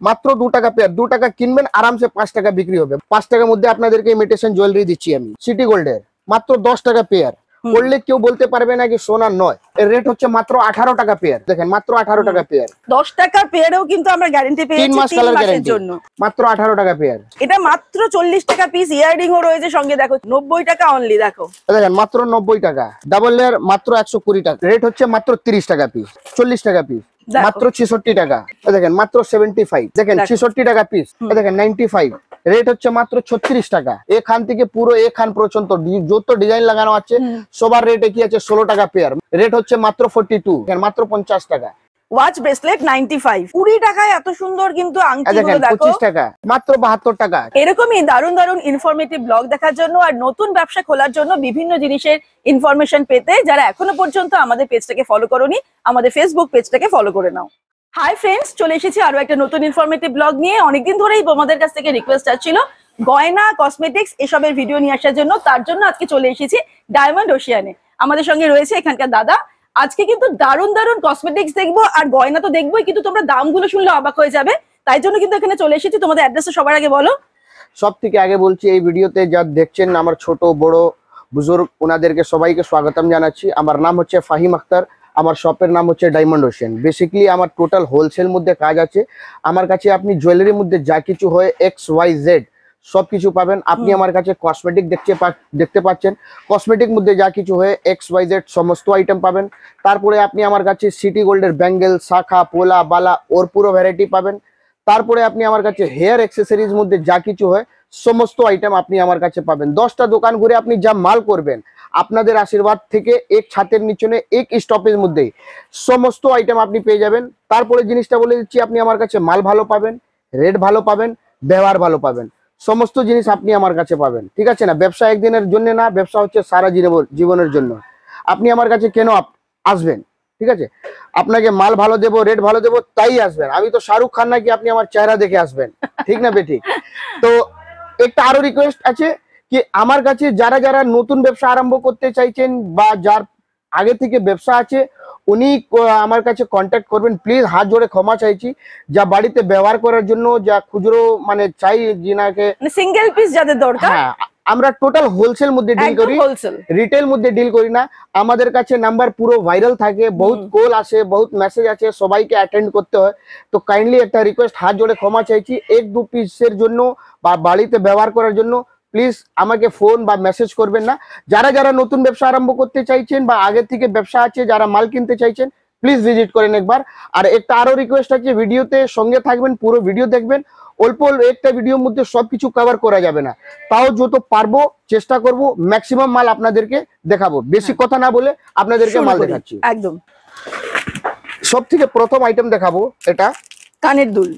মাত্র 2 টাকা পেয়ার। 2 টাকা কিনবেন, আরামসে 5 টাকা বিক্রি হবে। 5 টাকার মধ্যে আপনাদেরকে ইমিটেশন জুয়েলারি দিচ্ছি আমি, সিটি গোল্ডের, মাত্র 10 টাকা পেয়ার। করলে কেউ বলতে পারবে না কি সোনার নয়। এর রেট হচ্ছে মাত্র 18 টাকা পেয়ার। দেখেন মাত্র 18 টাকা পেয়ার। 10 টাকা পেয়ারেও কিন্তু আমরা গ্যারান্টি পেয়েছি 3 মাস কালার গ্যারান্টি জন্য। মাত্র 18 টাকা পেয়ার। এটা মাত্র 40 টাকা পিস, ইয়াররিং ও রয়েছে সঙ্গে। দেখো 90 টাকা অনলি। দেখো দেখেন মাত্র 90 টাকা। ডাবল লেয়ার মাত্র 120 টাকা। রেট হচ্ছে মাত্র 30 টাকা পিস, 40 টাকা পিস মাত্র 66 টাকা। দেখেন মাত্র 75। দেখেন 66 টাকা পিস। দেখেন 95। রেট হচ্ছে মাত্র 36 টাকা। এখান থেকে পুরো এখান পর্যন্ত যত ডিজাইন লাগানো আছে সবার রেট কি আছে 16 টাকা পেয়ার। রেট হচ্ছে মাত্র 42। মাত্র 50 টাকা। Watch bracelet 95। 20 টাকায় এত সুন্দর কিন্তু আংটিগুলো দেখো 25 টাকা মাত্র 72 টাকা। এরকমই দারুণ দারুণ ইনফরমেটিভ ব্লগ দেখার জন্য আর নতুন ব্যবসা খোলার জন্য বিভিন্ন জিনিসের ইনফরমেশন পেতে যারা এখনো পর্যন্ত আমাদের পেজটাকে ফলো করোনি, আমাদের ফেসবুক পেজটাকে ফলো করে নাও। হাই ফ্রেন্ডস, চলে এসেছি আরো একটা নতুন ইনফরমেটিভ ব্লগ নিয়ে। অনেকদিন ধরেই তোমাদের কাছ থেকে রিকোয়েস্ট আসছিল গয়না, কসমেটিক্স এসবের ভিডিও নিয়ে আসার জন্য। তার জন্য আজকে চলে এসেছি ডায়মন্ড ওশিয়ানে। আমাদের সঙ্গে রয়েছে এখানকার দাদা। আজকে কিন্তু দারুণ দারুণ কসমেটিক্স দেখবো আর গয়না তো দেখবোই, কিন্তু তোমরা দামগুলো শুনলে অবাক হয়ে যাবে। তাই জন্য কিন্তু এখানে চলে এসেছি। তোমাদের অ্যাড্রেসটা সবার আগে বলো। সব থেকে আগে বলছি, এই ভিডিওতে যা দেখছেন আমার ছোট বড় বুজুর্গ, ওনাদেরকে সবাইকে স্বাগতম জানাচ্ছি। আমার নাম হচ্ছে ফাহিম আখতার। আমার শপের নাম হচ্ছে ডায়মন্ড ওশিয়ান। বেসিক্যালি আমার টোটাল হোলসেল মধ্যে কাজ আছে। আমার কাছে আপনি জুয়েলারির মধ্যে যা কিছু হয় XYZ সবকিছু পাবেন। আপনি আমার কাছে কসমেটিক দেখতে পাচ্ছেন। কসমেটিক মধ্যে যা কিছু হয় XYZ সমস্ত আইটেম পাবেন। তারপরে আপনি আমার কাছে সিটি গোল্ডের ব্যাঙ্গেল, শাখা, পোলা, বালা ওর পুরো ভ্যারাইটি পাবেন। তারপরে আপনি আমার কাছে হেয়ার অ্যাক্সেসরিজ মধ্যে যা কিছু হয় সমস্ত আইটেম আপনি আমার কাছে পাবেন। 10টা দোকান ঘুরে আপনি যা মাল করবেন, আপনাদের আশীর্বাদ থেকে এক ছাতের নিচনে এক স্টপের মধ্যেই সমস্ত আইটেম আপনি পেয়ে যাবেন। তারপরে জিনিসটা বলে দিচ্ছি, আপনি আমার কাছে মাল ভালো পাবেন, রেট ভালো পাবেন, ব্যবহার ভালো পাবেন। সমস্ত জিনিস আপনি আমার কাছে পাবেন, ঠিক আছে না? ব্যবসা একদিনের জন্য না, ব্যবসা হচ্ছে সারা জীবনের জন্য। আপনি আমার কাছে কেন আসবেন, ঠিক আছে? আপনাকে মাল ভালো দেবো, রেট ভালো দেবো, তাই আসবেন। আমি তো শাহরুখ খান নাকি আপনি আমার চেহারা দেখে আসবেন, ঠিক না বেঠিক? তো একটা আরো রিকোয়েস্ট আছে কি, আমার কাছে যারা যারা নতুন ব্যবসা আরম্ভ করতে চাইছেন বা যার আগে থেকে ব্যবসা আছে উনি আমার কাছে কন্ট্যাক্ট করবেন। প্লিজ হাত জোড়ে ক্ষমা চাইছি, যা বাড়িতে ব্যবহার করার জন্য যা খুচরো মানে চাই যিনাকে সিঙ্গেল পিস যাদের দরকার, হ্যাঁ আমরা টোটাল হোলসেল মধ্যে ডিল করি, রিটেল মধ্যে ডিল করি না। আমাদের কাছে নাম্বার পুরো ভাইরাল থাকে, বহুত কল আসে, বহুত মেসেজ আছে, সবাইকে অ্যাটেন্ড করতে হয়। তো কাইন্ডলি একটা রিকোয়েস্ট, হাত জোড়ে ক্ষমা চাইছি। 1-2 পিসের জন্য বা বাড়িতে ব্যবহার করার জন্য প্লিজ আমাকে ফোন বা মেসেজ করবেন না। যারা যারা নতুন ব্যবসা আরম্ভ করতে চাইছেন বা আগে থেকে ব্যবসা আছে, যারা মাল কিনতে চাইছেন, প্লিজ ভিজিট করেন একবার। আর একটা আরো রিকোয়েস্ট আছে, ভিডিওতে সঙ্গে থাকবেন, পুরো ভিডিও দেখবেন। অল্প একটা ভিডিওর মধ্যে সবকিছু কভার করা যাবে না, তাও যত পারবো চেষ্টা করব, ম্যাক্সিমাম মাল আপনাদেরকে দেখাবো। বেশি কথা না বলে আপনাদেরকে মাল দেখাচ্ছি। একদম সব থেকে প্রথম আইটেম দেখাবো, এটা কানের দুল,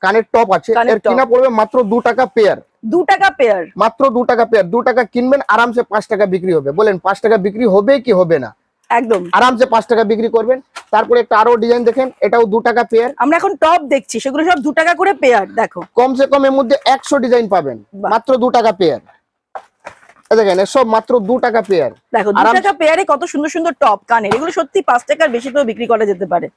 কানের টপ আছে। এর কিনা পড়বে মাত্র 2 টাকা পেয়ার। 2 টাকা পেয়ার, মাত্র 2 টাকা পেয়ার। 2 টাকা কিনবেন, আরামসে 5 টাকা বিক্রি হবে। বলেন 5 টাকা বিক্রি হবে কি হবে না? একদম আরামসে 5 টাকা বিক্রি করবেন। তারপরে একটা আরো ডিজাইন দেখেন, এটাও 2 টাকা পেয়ার। আমরা এখন টপ দেখছি, সেগুলো সব 2 টাকা করে পেয়ার। দেখো কমসে কম এর মধ্যে 100 ডিজাইন পাবেন, মাত্র 2 টাকা পেয়ার। দেখেন সব মাত্র 2 টাকা পেয়ার। দেখো 2 টাকা পেয়ারে কত সুন্দর সুন্দর টপ কানের। এগুলো সত্যি 5 টাকার বেশি তো বিক্রি করা যেতে পারে।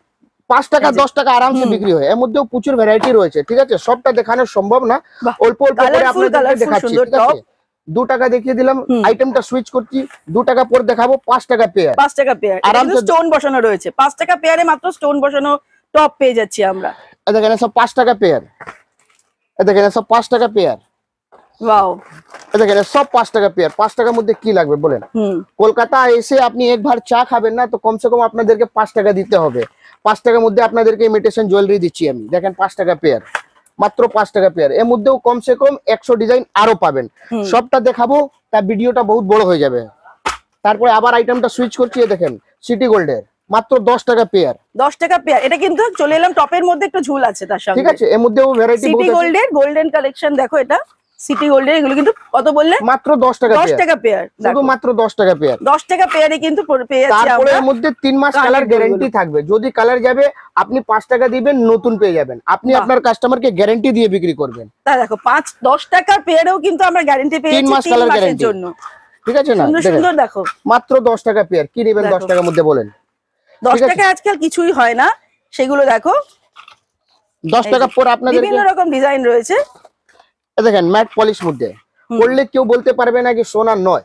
5 টাকা 10 টাকা আরামসে বিক্রি হয়। এর মধ্যেও প্রচুর ভ্যারাইটি রয়েছে, ঠিক আছে? সবটা দেখানো সম্ভব না, অল্প অল্প করে আপনাদের দেখাচ্ছি, ঠিক আছে? 2 টাকা দেখিয়ে দিলাম, আইটেমটা সুইচ করছি। 2 টাকা পর দেখাবো 5 টাকা পেয়ার। 5 টাকা পেয়ার, আরামসে স্টোন বসানো রয়েছে। 5 টাকা পেয়ারে মাত্র স্টোন বসানো টপ পেয়ে যাচ্ছি আমরা। দেখেন সব 5 টাকা পেয়ার। দেখেন সব 5 টাকা পেয়ার। ওয়াও, দেখেন সব 5 টাকা পেয়ার। 5 টাকার মধ্যে কি লাগবে বলেন? কলকাতা এসে আপনি একবার চা খাবেন না, তো কমসে কম আপনাদেরকে 5 টাকা দিতে হবে। 5 টাকার মধ্যে আপনাদেরকে ইমিটেশন জুয়েলারি দিচ্ছি আমি। দেখেন 5 টাকা পেয়ার, মাত্র 5 টাকা পেয়ার। এর মধ্যেও কমসে কম 100 ডিজাইন আরো পাবেন। সবটা দেখাবো, তা ভিডিওটা বহুত বড় হয়ে যাবে। তারপরে আবার আইটেমটা সুইচ করছি। দেখেন সিটি গোল্ডের, মাত্র 10 টাকা পেয়ার। 10 টাকা পেয়ার। এটা কিন্তু চলে এলাম টপের মধ্যে একটু ঝুল আছে তার সঙ্গে, ঠিক আছে? এর মধ্যেও ভ্যারাইটি বহুত আছে। সিটি গোল্ডের গোল্ডেন কালেকশন দেখো, এটা সিটি গোল্ডের। এগুলো কিন্তু কত বললে? মাত্র 10 টাকা পেয়ার। 10 টাকা পেয়ার, শুধু মাত্র 10 টাকা পেয়ার। 10 টাকা পেয়ারে কিন্তু পেয়ে যাচ্ছি আমরা। তারপরে এর মধ্যে 3 মাস কালার গ্যারান্টি থাকবে। যদি কালার যাবে আপনি 5 টাকা দিবেন, নতুন পেয়ে যাবেন। আপনি আপনার কাস্টমারকে গ্যারান্টি দিয়ে বিক্রি করবেন। তা দেখো 10 টাকার পেয়ারেও কিন্তু আমরা গ্যারান্টি পেয়েছি 3 মাস কালার গ্যারান্টি জন্য, ঠিক আছে না? সুন্দর সুন্দর দেখো, মাত্র 10 টাকা পেয়ার। কি নেবেন 10 টাকার মধ্যে বলেন? 10 টাকা আজকাল কিছুই হয় না, সেগুলো দেখো। 10 টাকা পর আপনাদের বিভিন্ন রকম ডিজাইন রয়েছে। দেখেন ম্যাট পলিশ মধ্যে করলে কেউ বলতে পারবে না কি সোনার নয়,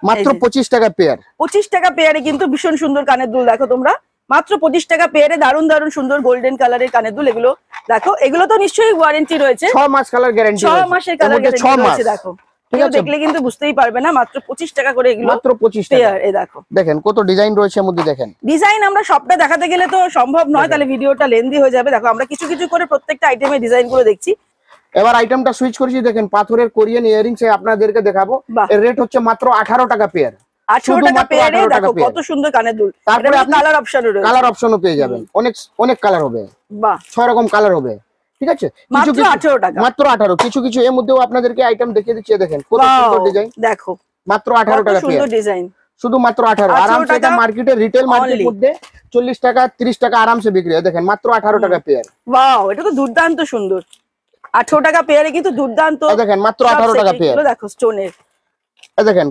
মাত্র 25 টাকা পেয়ার। 25 টাকা পেয়ারে কিন্তু ভীষণ সুন্দর কানের দুল দেখো তোমরা, মাত্র 25 টাকা পেয়ারে দারুন দারুন সুন্দর গোল্ডেন কালারের কানের দুল। এগুলো দেখো, এগুলো তো নিশ্চয়ই ওয়ারেন্টি রয়েছে, 6 মাস কালার গ্যারান্টি, 6 মাসের কালার গ্যারান্টি রয়েছে। দেখো কেউ দেখলে কিন্তু বুঝতেই পারবে না, মাত্র 25 টাকা করে এগুলো, মাত্র 25 টাকা পেয়ার। এই দেখো দেখেন কত ডিজাইন রয়েছে এর মধ্যে। দেখেন ডিজাইন আমরা সবটা দেখাতে গেলে তো সম্ভব নয়, তাহলে ভিডিওটা লেন্দি হয়ে যাবে। দেখো আমরা কিছু কিছু করে প্রত্যেকটা আইটেমের ডিজাইন গুলো দেখছি। এবার আইটেমটা সুইচ করেছি, দেখেন পাথরের কোরিয়ান ইয়ারিংস আপনাদেরকে দেখাবো। এর রেট হচ্ছে মাত্র 18 টাকা পেয়ার, 18 টাকা পেয়ারে। দেখো কত সুন্দর কানের দুল। তারপরে আপনি কালার অপশনও রয়েছে, কালার অপশনও পেয়ে যাবেন, অনেক অনেক কালার হবে। বাহ, 6 রকম কালার হবে, ঠিক আছে। মাত্র 18 টাকা, মাত্র 18। কিছু কিছু এর মধ্যেও আপনাদেরকে আইটেম দেখিয়ে দিচ্ছি। দেখেন কত সুন্দর ডিজাইন, দেখো মাত্র 18 টাকা সুন্দর পেয়ার, ডিজাইন, শুধু মাত্র 18। আরামসে এটা মার্কেটে রিটেল মার্কেট মধ্যে 40 টাকা 30 টাকা আরামসে বিক্রি হয়। দেখেন মাত্র 18 টাকা পেয়ার। ওয়াও, এটা তো দুর্দান্ত সুন্দর। 18 টাকা পেয়ারে কিন্তু দুর্দান্ত। দেখেন মাত্র 18 টাকা পেয়ার, দেখো স্টোনের। দেখেন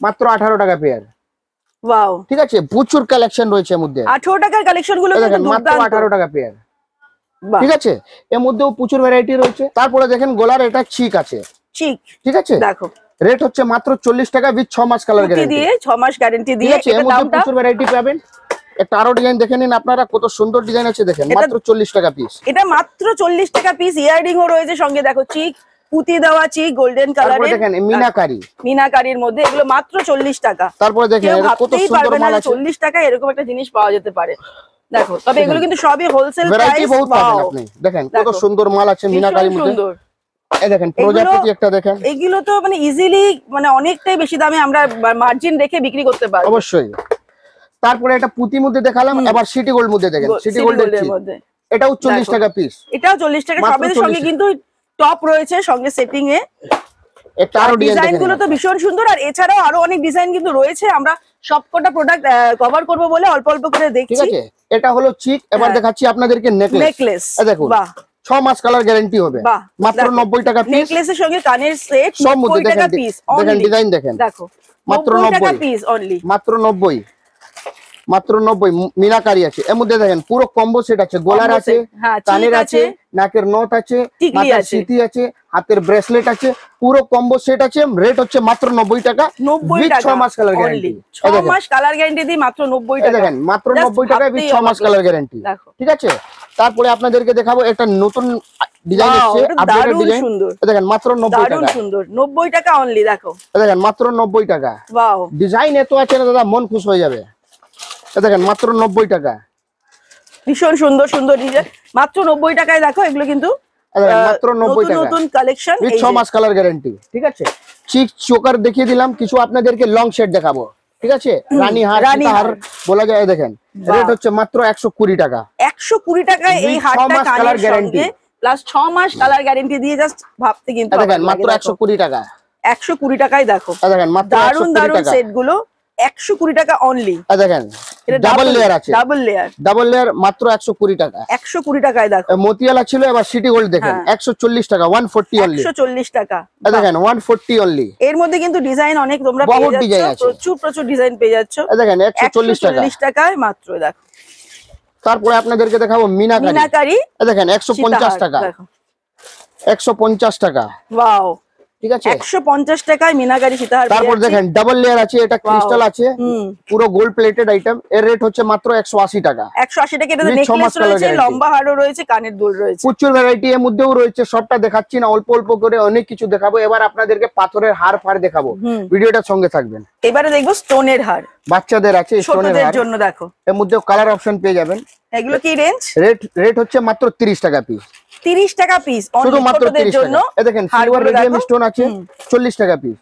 মাত্র 18 টাকা পেয়ার। ওয়াও, ঠিক আছে, প্রচুর কালেকশন রয়েছে এর মধ্যে। 18 টাকার কালেকশন গুলো দেখেন মাত্র 18 টাকা পেয়ার, ঠিক আছে। এর মধ্যেও প্রচুর ভ্যারাইটি রয়েছে। তারপরে দেখেন গলার এটা চিক আছে, চিক, ঠিক আছে। দেখো রেট হচ্ছে মাত্র 40 টাকা উইথ 6 মাস কালার গ্যারান্টি দিয়ে, 6 মাস গ্যারান্টি দিয়ে। এর মধ্যে প্রচুর ভ্যারাইটি পাবেন। একটা আরো ডিজাইন দেখে নিন আপনারা, কত সুন্দর ডিজাইন আছে। দেখেন মাত্র 40 টাকা পিস, এটা মাত্র 40 টাকা পিস। ইয়াররিং ও রয়েছে সঙ্গে, দেখো চিক, পুঁতি দেওয়া চিক গোল্ডেন কালারের। দেখেন মিনাকারি, মিনাকারির মধ্যে এগুলো মাত্র 40 টাকা। তারপরে দেখেন কত সুন্দর মাল আছে। 40 টাকা এরকম একটা জিনিস পাওয়া যেতে পারে। দেখো, তবে এগুলো কিন্তু সবই হোলসেল ভ্যারাইটি প্রাইস। বহুত পাবেন আপনি। দেখেন কত সুন্দর মাল আছে মিনাকারির মধ্যে। সুন্দর, এই দেখেন প্রজাপতি একটা দেখেন। এগুলো তো মানে ইজিলি মানে অনেকটাই বেশি দামে আমরা মার্জিন রেখে বিক্রি করতে পারবো অবশ্যই। তারপরে একটা পুঁতি মধ্যে দেখালাম, এবার সিটি গোল্ড মধ্যে দেখেন। সিটি গোল্ডের মধ্যে এটাও 40 টাকা পিস, এটাও 40 টাকা। সবের সঙ্গে কিন্তু টপ রয়েছে সঙ্গে সেটিং এ। একটা আরো ডিজাইন গুলো তো ভীষণ সুন্দর। আর এছাড়াও আরো অনেক ডিজাইন কিন্তু রয়েছে, আমরা সবকটা প্রোডাক্ট কভার করব বলে অল্প অল্প করে দেখছি, ঠিক আছে। এটা হলো চিক। এবার দেখাচ্ছি আপনাদেরকে নেকলেস। দেখুন বাহ, 6 মাস কালার গ্যারান্টি হবে, মাত্র 90 টাকা পিস। নেকলেসের সঙ্গে কানের সেট, সব মধ্যে 90 টাকা পিস। দেখেন ডিজাইন দেখেন, দেখো মাত্র 90 টাকা 90 পিস অনলি, মাত্র 90, মাত্র 90। মিনাকারি আছে এর মধ্যে, দেখেন পুরো কম্বো সেট আছে। গলার আছে, কানের আছে, নাকের নথ আছে, মাথার সিটি আছে, হাতের ব্রেসলেট আছে, পুরো কম্বো সেট আছে। রেট হচ্ছে মাত্র 90 টাকা, 90 টাকা 6 মাস কালার গ্যারান্টি। 6 মাস কালার গ্যারান্টি দিয়ে মাত্র 90 টাকা। দেখেন মাত্র 90 টাকা উইথ 6 মাস কালার গ্যারান্টি, ঠিক আছে। তারপরে আপনাদেরকে দেখাবো একটা নতুন ডিজাইন আছে, আপডেটেড ডিজাইন। দেখেন মাত্র 90 টাকা, সুন্দর 90 টাকা অনলি। দেখো দেখেন মাত্র 90 টাকা। ওয়াও, ডিজাইন এত আছে না দাদা, মন খুশ হয়ে যাবে। দেখেন মাত্র 90 টাকা, ভীষণ সুন্দর সুন্দর ডিজাইন মাত্র 90 টাকায়। দেখো এগুলো কিন্তু মাত্র 90 টাকা, নতুন কালেকশন উইথ 6 মাস কালার গ্যারান্টি, ঠিক আছে। চিক চোকার দেখিয়ে দিলাম, কিছু আপনাদেরকে লং সেট দেখাবো, ঠিক আছে। রানী হার বলা যায়। দেখেন রেট হচ্ছে মাত্র 120 টাকা, 120 টাকায় এই হারটা কানের সঙ্গে প্লাস 6 মাস কালার গ্যারান্টি দিয়ে। জাস্ট ভাবতে কিন্তু দেখেন মাত্র 120 টাকা, 120 টাকায়। দেখো দেখেন মাত্র দারুন দারুন সেট গুলো 120 টাকা অনলি। দেখেন ডাবল লেয়ার আছে, ডাবল লেয়ার মাত্র 120 টাকা, 120 টাকায়। দেখো মতিয়ালা ছিল, এবার সিটি গোল্ড দেখেন 140 টাকা, 140 অনলি, 140 টাকা। দেখেন 140 অনলি। এর মধ্যে কিন্তু ডিজাইন অনেক তোমরা পেয়ে যাচ্ছ, প্রচুর ডিজাইন পেয়ে যাচ্ছ। দেখেন 140 টাকায় মাত্র। দেখো তারপরে আপনাদেরকে দেখাবো মিনাকারি। দেখেন 150 টাকা, 150 টাকা। ওয়াও, ঠিক আছে 150 টাকায় মিনাকারি সীতাহার। তারপর দেখেন ডাবল লেয়ার আছে, এটা ক্রিস্টাল আছে, পুরো গোল্ড প্লেটেড আইটেম। এর রেট হচ্ছে মাত্র 180 টাকা, 180 টাকা। এটা নেকলেস রয়েছে, লম্বা হারও রয়েছে, কানের দুল রয়েছে, প্রচুর ভ্যারাইটি এর মধ্যেও রয়েছে। সবটা দেখাচ্ছি না, অল্প অল্প করে অনেক কিছু দেখাবো। এবার আপনাদেরকে পাথরের হার ফার দেখাবো, ভিডিওটার সঙ্গে থাকবেন। এবারে দেখবো স্টোনের হার, বাচ্চাদের আছে স্টোনের হার জন্য। দেখো এর মধ্যেও কালার অপশন পেয়ে যাবেন। এগুলো কি রেঞ্জ? রেট হচ্ছে মাত্র 30 টাকা পিস, 30 টাকা পিস শুধু মাত্র 30 টাকা। এই দেখেন সিলভার রেডিয়াম স্টোন আছে 40 টাকা পিস।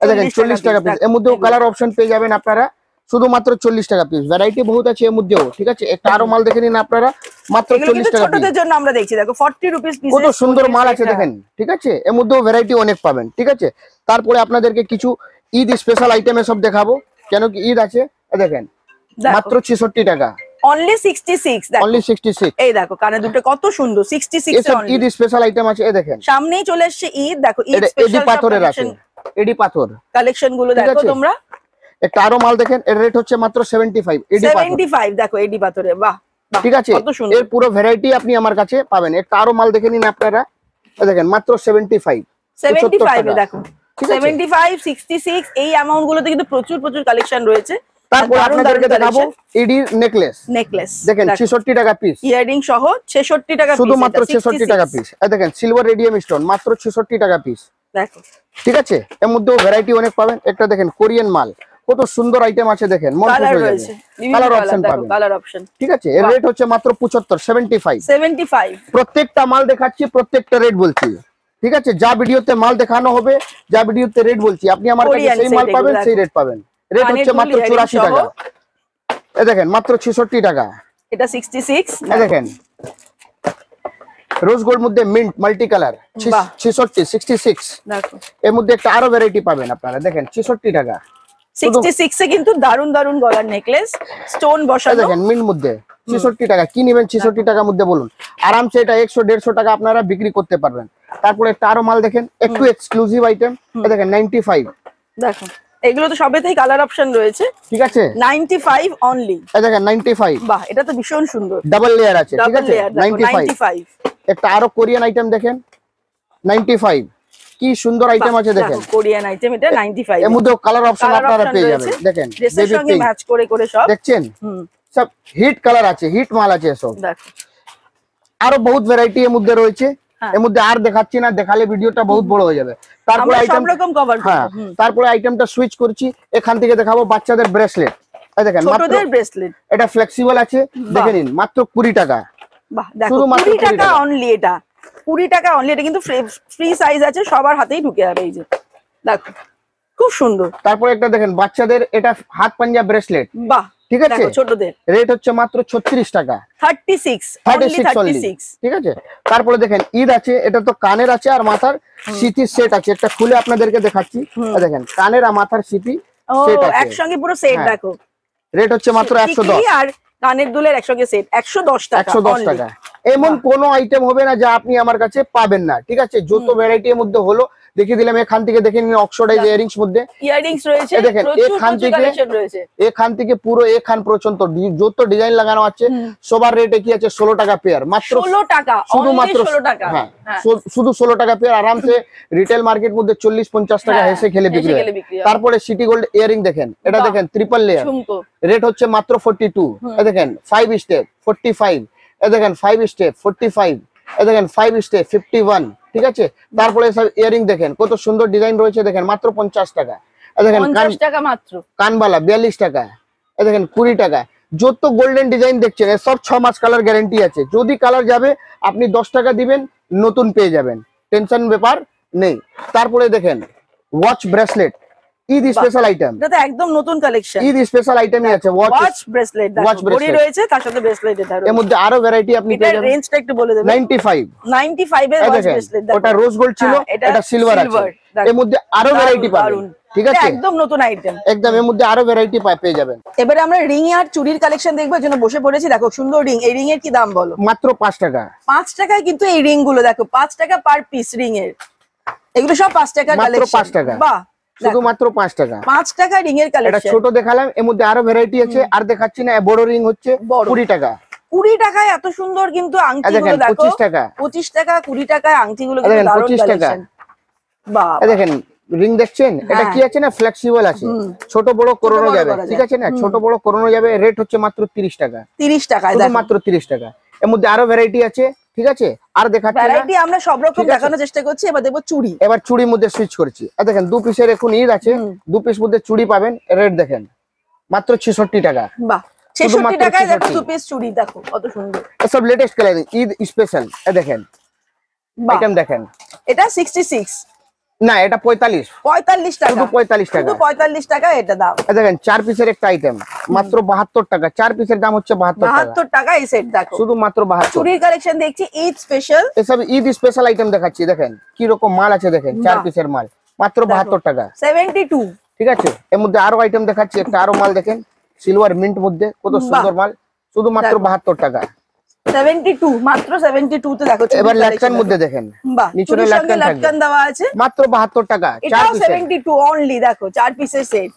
এই দেখেন 40 টাকা পিস। এর মধ্যেও কালার অপশন পেয়ে যাবেন আপনারা, শুধুমাত্র 40 টাকা পিস। ভ্যারাইটি বহুত আছে এর মধ্যেও, ঠিক আছে। একটা আরো মাল দেখে নিন আপনারা, মাত্র 40 টাকা পিস। ছোটদের জন্য আমরা দেখছি, দেখো 40 রুপিস পিস। কত সুন্দর মাল আছে দেখেন, ঠিক আছে। এর মধ্যেও ভ্যারাইটি অনেক পাবেন, ঠিক আছে। তারপরে আপনাদেরকে কিছু ঈদ স্পেশাল আইটেমে সব দেখাবো, কেন কি ঈদ আছে। দেখেন মাত্র 66 টাকা, অনলি 66। দেখো অনলি 66। এই দেখো কানে দুটো কত সুন্দর, 66 এসব ঈদ স্পেশাল আইটেম আছে। এই দেখেন সামনেই চলে আসছে ঈদ। দেখো ঈদ স্পেশাল এডি পাথরের আছে, এডি পাথর কালেকশন গুলো দেখো তোমরা। একটা আরো মাল দেখেন, এর রেট হচ্ছে মাত্র 75, এডি পাথর। 75 দেখো এডি পাথরে। বাহ, বাহ, ঠিক আছে, কত সুন্দর। এর পুরো ভ্যারাইটি আপনি আমার কাছে পাবেন। একটা আরো মাল দেখে নিন আপনারা, এই দেখেন মাত্র 75 75 এ দেখো, ঠিক আছে? 75, 66 এই অ্যামাউন্ট গুলোতে কিন্তু প্রচুর প্রচুর কালেকশন রয়েছে। তারপর আপনাদেরকে দেখাবো ইডি নেকলেস। নেকলেস দেখেন 66 টাকা পিস, ইয়ারিং সহ 66 টাকা পিস, শুধুমাত্র 66 টাকা পিস। এই দেখেন সিলভার রেডিয়াম স্টোন, মাত্র 66 টাকা পিস। দেখো ঠিক আছে, এর মধ্যেও ভ্যারাইটি অনেক পাবেন। একটা দেখেন কোরিয়ান মাল, কত সুন্দর আইটেম আছে, দেখেন মন খুশ কালার হয়ে রয়েছে, যাবে। বিভিন্ন কালার কালার অপশন দেখো, পাবেন, কালার অপশন। ঠিক আছে। এর রেট হচ্ছে মাত্র 75 75 প্রত্যেকটা মাল দেখাচ্ছি, প্রত্যেকটা রেট বলছি, ঠিক আছে। যা ভিডিওতে মাল দেখানো হবে, যা ভিডিওতে রেট বলছি, আপনি আমার কাছে কোরিয়ান সেই মাল সেট পাবেন, এগুলো সেই রেট পাবেন। রেট কানের হচ্ছে দুল, মাত্র earring 84 টাকা। সহ। এই দেখেন মাত্র 66 টাকা। এটা 66। এই দেখেন রোজ গোল্ড মধ্যে মিন্ট মাল্টি কালার, বাহ। 66। দেখো এর মধ্যে একটা আরো ভ্যারাইটি পাবেন আপনারা, দেখেন 66 টাকা। 66 এ কিন্তু দারুন দারুন গলার নেকলেস, স্টোন এই বসানো। দেখেন মিন্ট মধ্যে 66 টাকা। কি নেবেন 66 টাকার মধ্যে বলুন, আরামসে এটা 100-150 টাকা আপনারা বিক্রি করতে পারবেন। তারপরে একটা আরো মাল দেখেন, একটু এক্সক্লুসিভ আইটেম, এই দেখেন 95। দেখো এগুলো তো সবেতেই কালার অপশন রয়েছে, ঠিক আছে, 95 অনলি। এই দেখেন 95, বাহ, এটা তো ভীষণ সুন্দর, ডাবল লেয়ার আছে, ঠিক ডাবল আছে, লেয়ার। দেখো 95। একটা আরো কোরিয়ান আইটেম দেখেন 95, কি সুন্দর আইটেম আছে দেখেন। কোরিয়ান আইটেম, এটা 95 এর মধ্যে কালার অপশন Colour আপনারা option পেয়ে রয়েছে। যাবেন, দেখেন ড্রেসের বেবি সঙ্গে পিঙ্ক, ম্যাচ করে করে সব। দেখছেন হুম, সব হিট কালার আছে, হিট মাল আছে সব। দেখো আরো বহুত ভ্যারাইটি এর মধ্যে রয়েছে, হ্যাঁ। এর মধ্যে আর দেখাচ্ছি না, দেখালে ভিডিওটা বহুত বড় হয়ে যাবে। তারপরে আমরা সব আইটেম, রকম কভার হ্যাঁ, করব। তারপরে আইটেমটা সুইচ করছি, এখান থেকে দেখাবো বাচ্চাদের ব্রেসলেট। এই দেখেন মাত্র, ছোটদের ব্রেসলেট, এটা ফ্লেক্সিবল আছে, দেখে নিন মাত্র 20 টাকা। বাহ দেখো শুধুমাত্র 20 টাকা 20 টাকা। অনলি, এটা 20 টাকা অনলি। এটা কিন্তু ফ্রি সাইজ আছে, সবার হাতেই ঢুকে যাবে। এই যে দেখো খুব সুন্দর। তারপরে একটা দেখেন বাচ্চাদের, এটা হাত পাঞ্জা ব্রেসলেট, বাহ, ঠিক আছে, দেখো ছোটদের রেট হচ্ছে মাত্র 36 টাকা। 36 অনলি 36 only, 36। ঠিক আছে। তারপরে দেখেন ঈদ আছে, এটা তো কানের আছে আর মাথার সিথি সেট আছে, একটা খুলে আপনাদেরকে দেখাচ্ছি। এই দেখেন কানের আর মাথার সিথি ও সেট আছে, একসঙ্গে পুরো সেট। হ্যাঁ। দেখো রেট হচ্ছে মাত্র 110, টিকলি আর কানের দুলের একসঙ্গে সেট 110 টাকা 110 only। টাকা। এমন কোন আইটেম হবে না যা আপনি আমার কাছে পাবেন না, ঠিক আছে। যত ভ্যারাইটির মধ্যে হলো দেখিয়ে দিলাম। এখান থেকে দেখে নিন অক্সিডাইজ ইয়ারিংস মধ্যে, ইয়ারিংস রয়েছে, এই দেখেন, প্রচুর এখান প্রচুর থেকে- কালেকশন রয়েছে। এখান থেকে পুরো এখান পর্যন্ত যত ডিজাইন লাগানো আছে সবার রেট কি আছে 16 টাকা পেয়ার, মাত্র 16 টাকা, শুধুমাত্র 16 টাকা। হ্যাঁ, হ্যাঁ, শুধু 16 টাকা পেয়ার। আরামসে রিটেল মার্কেট মধ্যে 40-50 টাকা হ্যাঁ, হেসে খেলে বিক্রি হেসে হয়। খেলে বিক্রি হয়। তারপরে সিটি গোল্ড ইয়ারিং দেখেন, এটা বাহ। দেখেন ট্রিপল লেয়ার, ঝুমকো, রেট হচ্ছে মাত্র 42। এই দেখেন 5 স্টেপ 45, এই দেখেন 5 স্টেপ 45, এই দেখেন 5 স্টেপ 51, ঠিক আছে। তারপরে সব ইয়ারিং দেখেন কত সুন্দর ডিজাইন রয়েছে, দেখেন মাত্র 50 টাকা। এই দেখেন 50 টাকা মাত্র। কানবালা 42 টাকা, এই দেখেন 20 টাকা। যত গোল্ডেন ডিজাইন দেখছেন এর সব 6 মাস কালার গ্যারান্টি আছে। যদি কালার যাবে আপনি 10 টাকা দিবেন, নতুন পেয়ে যাবেন, টেনশন ব্যাপার নেই। তারপরে দেখেন watch bracelet, Eid special item, এটা তো একদম নতুন কালেকশন। ঈদ স্পেশাল আইটেমই আছে। ওয়াচ ব্রেসলেট, Watch দেখো ঘড়ি bracelet। রয়েছে, তার সাথে ব্রেসলেট। এটা এর মধ্যে আরো ভ্যারাইটি আপনি এটার পেয়ে যাবেন। রেঞ্জটা একটু বলে দেবেন। 95, 95 এর এই ওয়াচ দেখেন ব্রেসলেট। দেখো ওটা রোজ গোল্ড ছিল, হ্যাঁ, এটা সিলভার আছে। silver, এর মধ্যে আরো দারুণ, ভ্যারাইটি পাবেন, দারুণ। ঠিক এটা আছে, একদম নতুন আইটেম। একদম এর মধ্যে আরো ভ্যারাইটি পেয়ে যাবেন। এবারে আমরা রিং আর চুড়ির কালেকশন দেখবো, এর জন্য বসে পড়েছি। দেখো সুন্দর রিং। এই রিং এর কি দাম বলো? মাত্র 5 টাকা। 5 টাকায় কিন্তু এই রিং গুলো, দেখো 5 টাকা পার পিস রিং এর। এগুলো সব 5 টাকার মাত্র কালেকশন। 5 টাকা। বাহ, শুধুমাত্র 5 টাকা। 5 টাকা রিং এর এটা কালেকশন। ছোট দেখালাম, এর মধ্যে আরো ভ্যারাইটি আছে, আর দেখাচ্ছি না। বড় রিং হচ্ছে বড়। 20 টাকা। 20 টাকায় এত সুন্দর কিন্তু আংটি দেখেন গুলো। দেখো 25 টাকা। 25 টাকা 20 টাকায় আংটি গুলো কিন্তু দেখেন, দারুণ 25 টাকা। কালেকশন। বাহ, এই দেখেন রিং দেখছেন, এটা হ্যাঁ। কি আছে না, ফ্লেক্সিবল আছে, ছোট বড় করানো বড় যাবে, করা ঠিক যায়। আছে না, ছোট বড় করানো যাবে। রেট হচ্ছে মাত্র 30 টাকা। 30 টাকায়। শুধু দেখো মাত্র 30 টাকা। এর মধ্যে আরো ভ্যারাইটি আছে, ঠিক আছে, আর দেখাচ্ছি না। ভ্যারাইটি আমরা সব রকম ঠিক আছে। দেখানোর চেষ্টা করছি। এবার দেখবো চুড়ি। এবার চুড়ির মধ্যে সুইচ করছি। এই দেখেন 2 পিসের এখন ঈদ আছে, 2 পিস মধ্যে চুড়ি পাবেন। রেট দেখেন মাত্র 66 টাকা। বাহ, শুধুমাত্র 66 টাকায় দেখো 66 2 পিস চুড়ি। দেখো কত সুন্দর। সব লেটেস্ট কালার ঈদ স্পেশাল। এই দেখেন বাহ, আইটেম দেখেন, এটা 66, না এটা 45, 45 টাকা। শুধু 45 টাকা। শুধু 45 টাকা এটা দাম। এই দেখেন 4 পিসের একটা আইটেম, মাত্র 72 টাকা। 4 পিসের দাম হচ্ছে 72 টাকা, 72 টাকা এই সেট। দেখো শুধু মাত্র 72। চুড়ির কালেকশন দেখছি ঈদ স্পেশাল। এসব ঈদ স্পেশাল আইটেম দেখাচ্ছি। দেখেন কি রকম মাল আছে, দেখেন 4 বাহ। পিসের মাল, মাত্র 72 টাকা। 72। ঠিক আছে, এর মধ্যে আরো আইটেম দেখাচ্ছি। একটা আরো মাল দেখেন, সিলভার মিন্ট মধ্যে কত সুন্দর মাল, শুধু মাত্র দেখো। 72 টাকা। 72, মাত্র 72 তে দেখো। এবার লাটকান মধ্যে দেখেন, বাহ, নিচনে চুড়ির সঙ্গে লাটকান থাকবে, লাটকান দেওয়া আছে। মাত্র 72 টাকা। 4 এটাও পিসের, 72 অনলি। দেখো 4 পিসের সেট।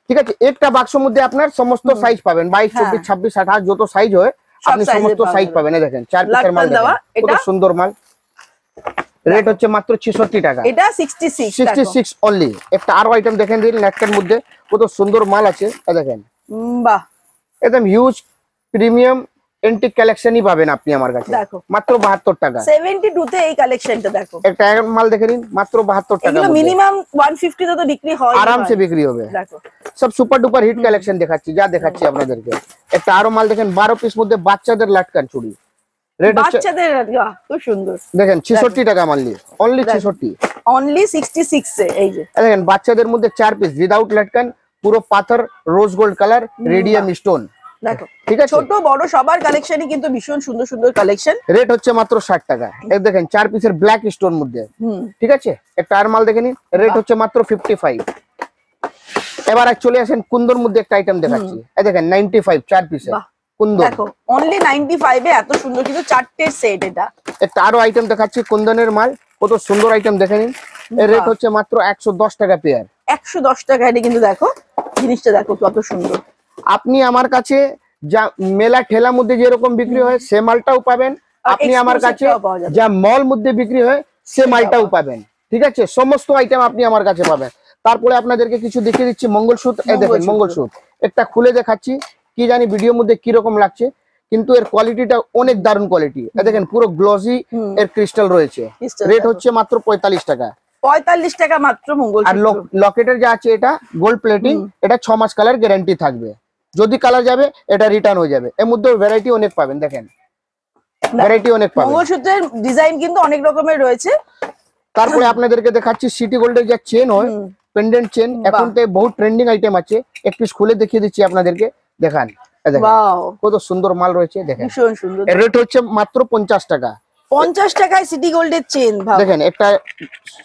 ঠিক আছে। একটা বাক্সের মধ্যে আপনার সমস্ত সাইজ পাবেন, 22, 24, 26, 28 যত সাইজ হয় আপনি সমস্ত সাইজ পাবেন। এই দেখেন 4 পিসের মাল দেখেন, কত সুন্দর মাল। রেট হচ্ছে মাত্র 66 টাকা। এটা 66 অনলি। একটা আরো আইটেম দেখেন দিন, নেটকার মধ্যে কত সুন্দর মাল আছে। এই দেখেন, বাহ, একদম হিউজ প্রিমিয়াম এন্টিক কালেকশনই পাবেন আপনি আমার কাছে মাত্র 72 টাকা। 72 তে এই কালেকশনটা দেখো, একটা মাল দেখে নিন, মাত্র 72 টাকা। এগুলো মিনিমাম 150 তে তো বিক্রি হয়, আরামসে বিক্রি হবে। দেখো সব সুপার ডুপার হিট কালেকশন দেখাচ্ছি, যা দেখাচ্ছি আপনাদেরকে। একটা আরো মাল দেখেন, 12 পিস মধ্যে বাচ্চাদের লাটকান চুড়ি। রেট হচ্ছে বাচ্চাদের, খুব সুন্দর। দেখেন 66 টাকা মানলি, অনলি 66, অনলি 66 এ। এই যে দেখেন বাচ্চাদের মধ্যে 4 পিস উইদাউট লাটকান, পুরো পাথর rose gold colour radium stone. দেখো, ঠিক আছে, ছোট বড় সবার কালেকশনই কিন্তু ভীষণ সুন্দর সুন্দর কালেকশন। রেট হচ্ছে মাত্র 60 টাকা। এই দেখেন 4 পিসের ব্ল্যাক স্টোন মধ্যে। ঠিক আছে, একটা আর মাল দেখে নিন, রেট হচ্ছে মাত্র 55। এবার চলে আসেন কুন্দর মধ্যে একটা আইটেম দেখাচ্ছি। এই দেখেন 95 4 পিসের কুন্দন। দেখো অনলি 95 এ এত সুন্দর কিন্তু চারটের সেট। এটা একটা আরো আইটেম দেখাচ্ছি কুন্দনের মাল, কত সুন্দর আইটেম দেখে নিন। এর রেট হচ্ছে মাত্র 110 টাকা পেয়ার। 110 টাকা। এটা কিন্তু দেখো জিনিসটা দেখো কত সুন্দর। আপনি আমার কাছে যা মেলা ঠেলা মধ্যে যেরকম বিক্রি হয় সে মালটাও পাবেন, আপনি আমার কাছে যা মল মধ্যে বিক্রি হয় সে মালটাও পাবেন। ঠিক আছে, সমস্ত আইটেম আপনি আমার কাছে পাবেন। তারপরে আপনাদেরকে কিছু দেখিয়ে দিচ্ছি মঙ্গলসূত্র। এই দেখেন মঙ্গলসূত্র, একটা খুলে দেখাচ্ছি, কি জানি ভিডিওর মধ্যে কি রকম লাগছে, কিন্তু এর কোয়ালিটিটা অনেক দারুণ কোয়ালিটি। দেখেন পুরো গ্লসি এর ক্রিস্টাল রয়েছে। রেট হচ্ছে মাত্র 45 টাকা। 45 টাকা মাত্র মঙ্গলসূত্র। আর লকেটের যা আছে এটা গোল্ড প্লেটিং, এটা 6 মাস কালার গ্যারান্টি থাকবে। যদি কালার যাবে এটা রিটার্ন হয়ে যাবে। এর মধ্যে ভ্যারাইটি অনেক পাবেন, দেখেন ভ্যারাইটি অনেক পাবেন। মঙ্গলসূত্রের ডিজাইন কিন্তু অনেক রকমের রয়েছে। তারপরে আপনাদেরকে দেখাচ্ছি সিটি গোল্ডের যে চেন হয়, পেন্ডেন্ট চেন, এখন তো বহুত ট্রেন্ডিং আইটেম আছে। এক পিস খুলে দেখিয়ে দিচ্ছি আপনাদেরকে, দেখান। ওয়াও, কত সুন্দর মাল রয়েছে, দেখেন ভীষণ সুন্দর। এর রেট হচ্ছে মাত্র 50 টাকা। 50 টাকায় সিটি গোল্ডের চেন। দেখেন একটা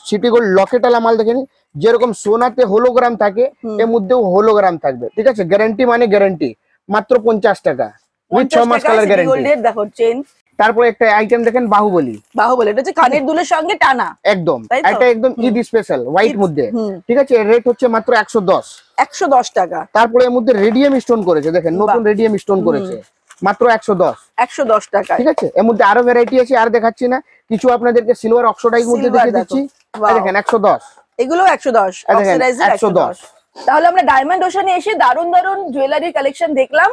সিটি গোল্ড লকেটালা মাল দেখেন, যেরকম সোনাতে হোলোগ্রাম থাকে এর মধ্যেও হোলোগ্রাম থাকবে। ঠিক আছে, গ্যারান্টি মানে গ্যারান্টি, মাত্র 50 টাকা উইথ 6 মাস কালার গ্যারান্টি। দেখো চেন। তারপরে একটা আইটেম দেখেন বাহুবলী। বাহুবলী এটা হচ্ছে কানের দুলের সঙ্গে টানা একদম, এটা একদম ঈদ স্পেশাল হোয়াইট মধ্যে। ঠিক আছে, এর রেট হচ্ছে মাত্র 110 টাকা। তারপরে এর মধ্যে রেডিয়াম স্টোন করেছে, দেখেন নতুন রেডিয়াম স্টোন করেছে, মাত্র 110 টাকা। ঠিক আছে, এর মধ্যে আরো ভ্যারাইটি আছে, আর দেখাচ্ছি না, কিছু আপনাদেরকে সিলভার অক্সাইড মধ্যে দেখিয়ে দিচ্ছি। দেখেন 110, এগুলো 110 অক্সিডাইজার 110। তাহলে আমরা ডায়মন্ড ওশানে এসে দারুন দারুন জুয়েলারি কালেকশন দেখলাম,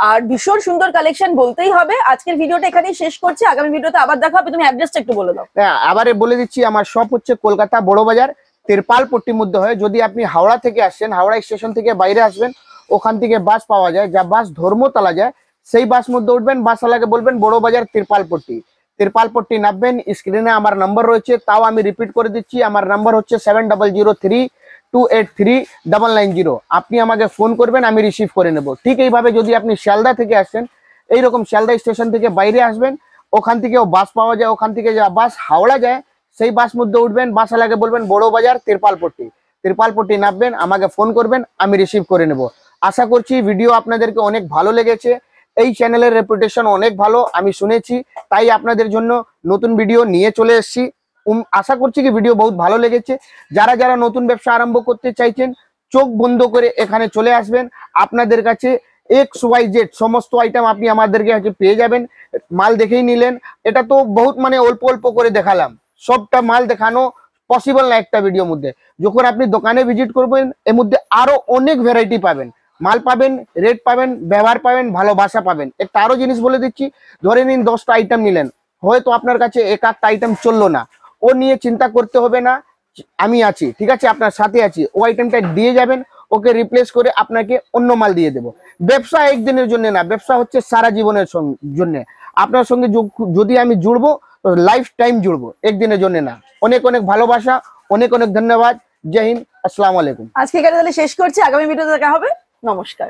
আর ভীষণ সুন্দর কালেকশন বলতেই হবে। আজকের ভিডিওটা এখানেই শেষ করছি, আগামী ভিডিওতে আবার দেখা হবে। তুমি অ্যাড্রেসটা একটু বলে দাও। হ্যাঁ, আবারে বলে দিচ্ছি, আমার শপ হচ্ছে কলকাতা বড় বাজার তিরপালপট্টির মধ্যে হয়। যদি আপনি হাওড়া থেকে আসেন, হাওড়া স্টেশন থেকে বাইরে আসবেন, ওখান থেকে বাস পাওয়া যায়, যা বাস ধর্মতলা যায়, সেই বাস মধ্যে উঠবেন, বাসওয়ালাকে বলবেন বড় বাজার তিরপালপট্টি নামবেন। স্ক্রিনে আমার নাম্বার রয়েছে, তাও আমি রিপিট করে দিচ্ছি, আমার নাম্বার হচ্ছে 7003283990। আপনি আমাকে ফোন করবেন, আমি রিসিভ করে নেব। ঠিক এইভাবে যদি আপনি শিয়ালদা থেকে আসেন, এইরকম শিয়ালদা স্টেশন থেকে বাইরে আসবেন, ওখান থেকেও বাস পাওয়া যায়, ওখান থেকে যা বাস হাওড়া যায় সেই বাস মধ্যে উঠবেন, বাসওয়ালাকে বলবেন বড় বাজার তিরপালপট্টি নামবেন, আমাকে ফোন করবেন, আমি রিসিভ করে নেব। আশা করছি ভিডিও আপনাদেরকে অনেক ভালো লেগেছে। এই চ্যানেলের রেপুটেশন অনেক ভালো আমি শুনেছি, তাই আপনাদের জন্য নতুন ভিডিও নিয়ে চলে এসেছি। আশা করছি কি ভিডিও বহুত ভালো লেগেছে। যারা যারা নতুন ব্যবসা আরম্ভ করতে চাইছেন, চোখ বন্ধ করে এখানে চলে আসবেন। আপনাদের কাছে XYZ সমস্ত আইটেম আপনি আমাদের কাছে পেয়ে যাবেন। মাল দেখেই নিলেন, এটা তো বহুত মানে অল্প অল্প করে দেখালাম, সবটা মাল দেখানো পসিবল না একটা ভিডিওর মধ্যে। যখন আপনি দোকানে ভিজিট করবেন, এর মধ্যে আরো অনেক ভ্যারাইটি পাবেন, মাল পাবেন, রেট পাবেন, ব্যবহার পাবেন, ভালোবাসা পাবেন। একটা আরো জিনিস বলে দিচ্ছি, ধরে নিন 10টা আইটেম নিলেন, হয়তো আপনার কাছে এক একটা আইটেম চললো না, ও নিয়ে চিন্তা করতে হবে না, আমি আছি, ঠিক আছে, আপনার সাথে আছি। ও আইটেমটা দিয়ে যাবেন, ওকে রিপ্লেস করে আপনাকে অন্য মাল দিয়ে দেবো। ব্যবসা একদিনের জন্য না, ব্যবসা হচ্ছে সারা জীবনের জন্য। আপনার সঙ্গে যদি আমি জুড়বো, লাইফ টাইম জুড়বো, একদিনের জন্য না। অনেক অনেক ভালোবাসা, অনেক অনেক ধন্যবাদ। জয় হিন্দ, আসসালামু আলাইকুম। আজকে এখানে তাহলে শেষ করছি, আগামী ভিডিওতে দেখা হবে। নমস্কার।